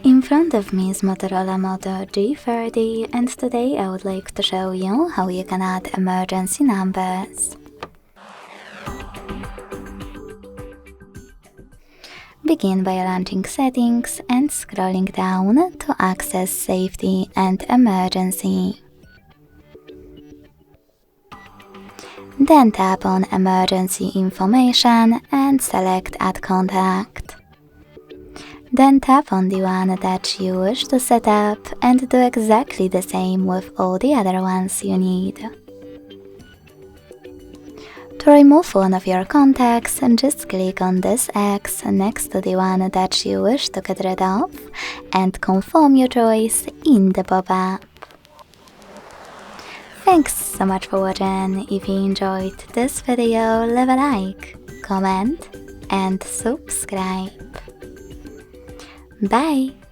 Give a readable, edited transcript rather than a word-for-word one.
In front of me is Motorola Moto G30, and today I would like to show you how you can add emergency numbers. Begin by launching Settings and scrolling down to access Safety and Emergency. Then tap on Emergency Information and select Add Contact. Then tap on the one that you wish to set up and do exactly the same with all the other ones you need. To remove one of your contacts, just click on this X next to the one that you wish to get rid of and confirm your choice in the pop-up. Thanks so much for watching. If you enjoyed this video, leave a like, comment and subscribe. Bye!